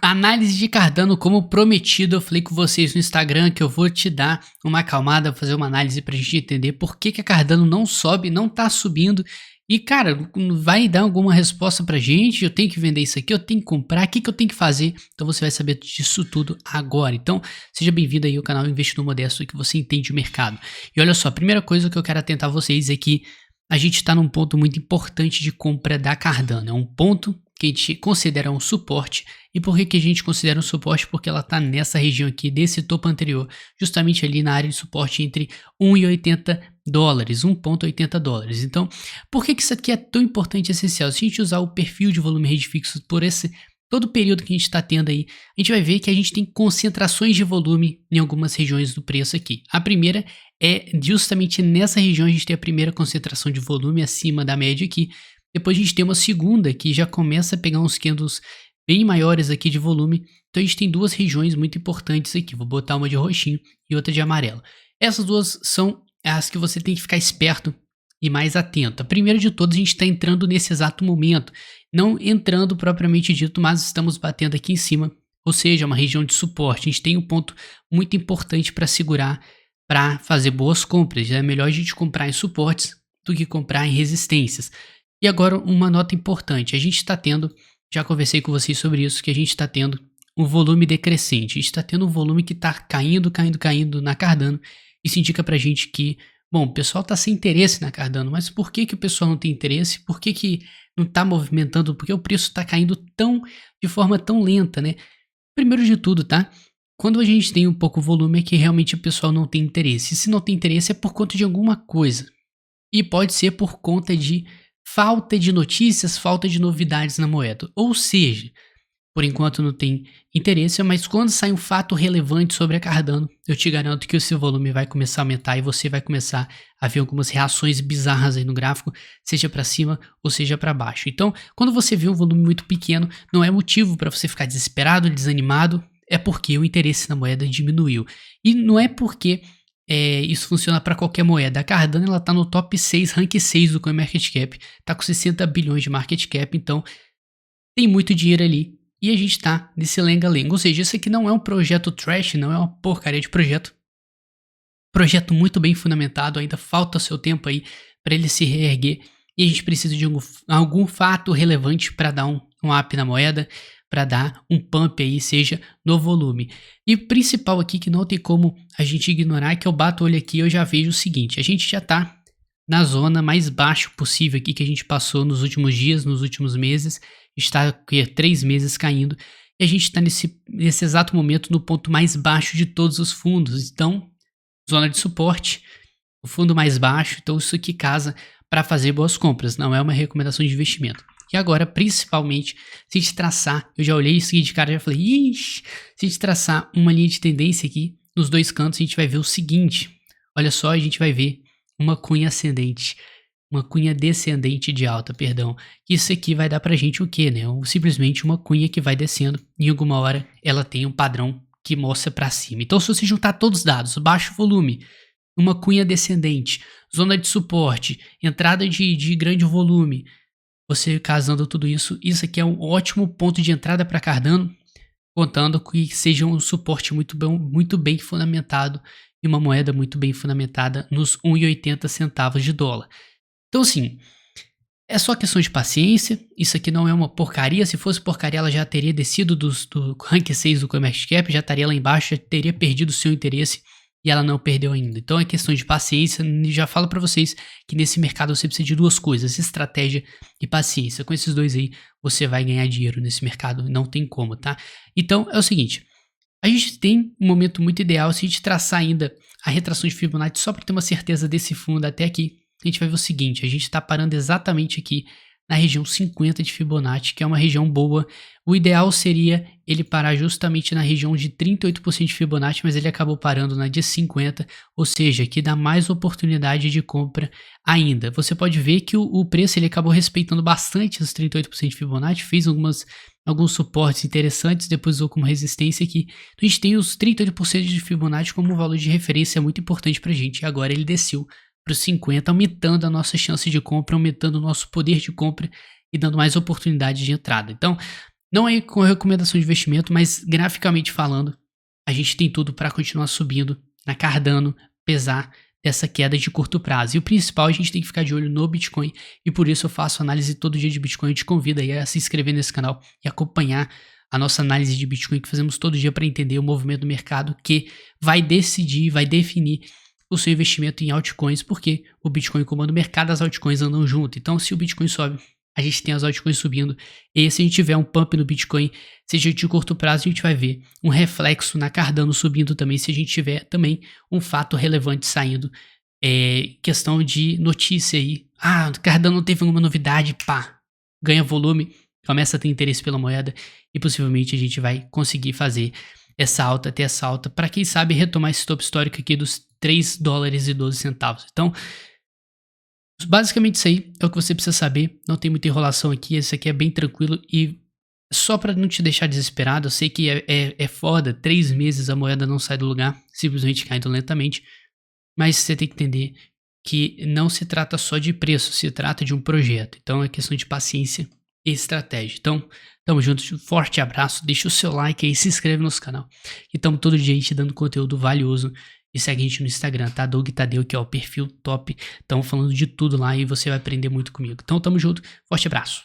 Análise de Cardano, como prometido, eu falei com vocês no Instagram que eu vou te dar uma acalmada, fazer uma análise pra gente entender por que que a Cardano não sobe, não tá subindo. E cara, vai dar alguma resposta pra gente? Eu tenho que vender isso aqui, eu tenho que comprar, o que que eu tenho que fazer? Então você vai saber disso tudo agora. Então seja bem-vindo aí ao canal Investidor Modesto, que você entende o mercado. E olha só, a primeira coisa que eu quero atentar vocês é que a gente está num ponto muito importante de compra da Cardano. É um ponto que a gente considera um suporte. E por que que a gente considera um suporte? Porque ela está nessa região aqui, desse topo anterior, justamente ali na área de suporte entre 1,80 dólares, 1,80 dólares. Então, por que que isso aqui é tão importante e essencial? Se a gente usar o perfil de volume rede fixo por esse todo o período que a gente está tendo aí, a gente vai ver que a gente tem concentrações de volume em algumas regiões do preço aqui. A primeira é justamente nessa região a gente tem a primeira concentração de volume acima da média aqui. Depois a gente tem uma segunda que já começa a pegar uns candles bem maiores aqui de volume. Então a gente tem duas regiões muito importantes aqui. Vou botar uma de roxinho e outra de amarelo. Essas duas são as que você tem que ficar esperto e mais atento. A primeira de todas, a gente está entrando nesse exato momento. Não entrando propriamente dito, mas estamos batendo aqui em cima. Ou seja, uma região de suporte. A gente tem um ponto muito importante para segurar, para fazer boas compras. É melhor a gente comprar em suportes do que comprar em resistências. E agora uma nota importante, a gente está tendo, já conversei com vocês sobre isso, que a gente está tendo um volume decrescente, a gente está tendo um volume que está caindo na Cardano. Isso indica pra gente que, bom, o pessoal está sem interesse na Cardano, mas por que que o pessoal não tem interesse? Por que que não está movimentando? Porque o preço está caindo de forma tão lenta, né? Primeiro de tudo, tá? Quando a gente tem um pouco volume é que realmente o pessoal não tem interesse. E se não tem interesse é por conta de alguma coisa. E pode ser por conta de falta de notícias, falta de novidades na moeda. Ou seja, por enquanto não tem interesse, mas quando sai um fato relevante sobre a Cardano, eu te garanto que o seu volume vai começar a aumentar e você vai começar a ver algumas reações bizarras aí no gráfico, seja para cima ou seja para baixo. Então, quando você vê um volume muito pequeno, não é motivo para você ficar desesperado, desanimado, é porque o interesse na moeda diminuiu. E não é porque isso funciona para qualquer moeda. A Cardano ela tá no top 6, rank 6 do CoinMarketCap, tá com 60 bilhões de market cap, então tem muito dinheiro ali. E a gente tá nesse lenga-lenga, ou seja, isso aqui não é um projeto trash, não é uma porcaria de projeto. Projeto muito bem fundamentado, ainda falta seu tempo aí para ele se reerguer. E a gente precisa de algum fato relevante para dar um up na moeda, para dar um pump aí, seja no volume. E o principal aqui que não tem como a gente ignorar é que eu bato o olho aqui e eu já vejo o seguinte, a gente já tá na zona mais baixa possível aqui que a gente passou nos últimos dias, nos últimos meses, está aqui 3 meses caindo, e a gente está nesse exato momento no ponto mais baixo de todos os fundos, então, zona de suporte, o fundo mais baixo, então isso aqui casa para fazer boas compras, não é uma recomendação de investimento. E agora, principalmente, se a gente traçar, eu já olhei isso aqui de cara e já falei, ixi, se a gente traçar uma linha de tendência aqui, nos dois cantos, a gente vai ver o seguinte, olha só, a gente vai ver uma cunha ascendente, uma cunha descendente de alta, perdão, isso aqui vai dar pra gente o quê, né? Simplesmente uma cunha que vai descendo, e em alguma hora ela tem um padrão que mostra pra cima. Então, se você juntar todos os dados, baixo volume, uma cunha descendente, zona de suporte, entrada de grande volume, você casando tudo isso, isso aqui é um ótimo ponto de entrada para Cardano, contando que seja um suporte muito bem fundamentado e uma moeda muito bem fundamentada nos 1,80 centavos de dólar. Então assim, é só questão de paciência, isso aqui não é uma porcaria, se fosse porcaria ela já teria descido do rank 6 do CoinMarketCap, já estaria lá embaixo, já teria perdido o seu interesse. E ela não perdeu ainda. Então é questão de paciência. E já falo para vocês que nesse mercado você precisa de duas coisas: estratégia e paciência. Com esses dois aí você vai ganhar dinheiro nesse mercado. Não tem como, tá? Então é o seguinte: a gente tem um momento muito ideal. Se a gente traçar ainda a retração de Fibonacci só para ter uma certeza desse fundo até aqui, a gente vai ver o seguinte: a gente está parando exatamente aqui na região 50 de Fibonacci, que é uma região boa. O ideal seria ele parar justamente na região de 38% de Fibonacci, mas ele acabou parando na de 50, ou seja, que dá mais oportunidade de compra ainda. Você pode ver que o preço ele acabou respeitando bastante os 38% de Fibonacci, fez alguns suportes interessantes, depois usou como resistência aqui. Então a gente tem os 38% de Fibonacci como um valor de referência muito importante para a gente. E agora ele desceu para os 50, aumentando a nossa chance de compra, aumentando o nosso poder de compra e dando mais oportunidade de entrada. Então, Não é com recomendação de investimento, mas graficamente falando, a gente tem tudo para continuar subindo na Cardano, apesar dessa queda de curto prazo. E o principal, a gente tem que ficar de olho no Bitcoin, e por isso eu faço análise todo dia de Bitcoin. Eu te convido aí a se inscrever nesse canal e acompanhar a nossa análise de Bitcoin que fazemos todo dia para entender o movimento do mercado que vai decidir, vai definir o seu investimento em altcoins, porque o Bitcoin comanda o mercado, as altcoins andam junto. Então, se o Bitcoin sobe, a gente tem as altcoins subindo. E se a gente tiver um pump no Bitcoin, seja de curto prazo, a gente vai ver um reflexo na Cardano subindo também, se a gente tiver também um fato relevante saindo. Questão de notícia aí. Ah, Cardano teve uma novidade, pá, ganha volume, começa a ter interesse pela moeda e possivelmente a gente vai conseguir fazer essa alta, ter essa alta, para quem sabe retomar esse topo histórico aqui dos 3 dólares e 12 centavos. Então, basicamente isso aí é o que você precisa saber. Não tem muita enrolação aqui, esse aqui é bem tranquilo e só para não te deixar desesperado, eu sei que é foda, 3 meses a moeda não sai do lugar, simplesmente caindo lentamente, mas você tem que entender que não se trata só de preço, se trata de um projeto. Então é questão de paciência e estratégia. Então, tamo junto, um forte abraço, deixa o seu like aí, se inscreve no nosso canal. E tamo todo dia aí te dando conteúdo valioso. E segue a gente no Instagram, tá? Doug Tadeu, que é o perfil top. Tamo falando de tudo lá e você vai aprender muito comigo. Então tamo junto, forte abraço.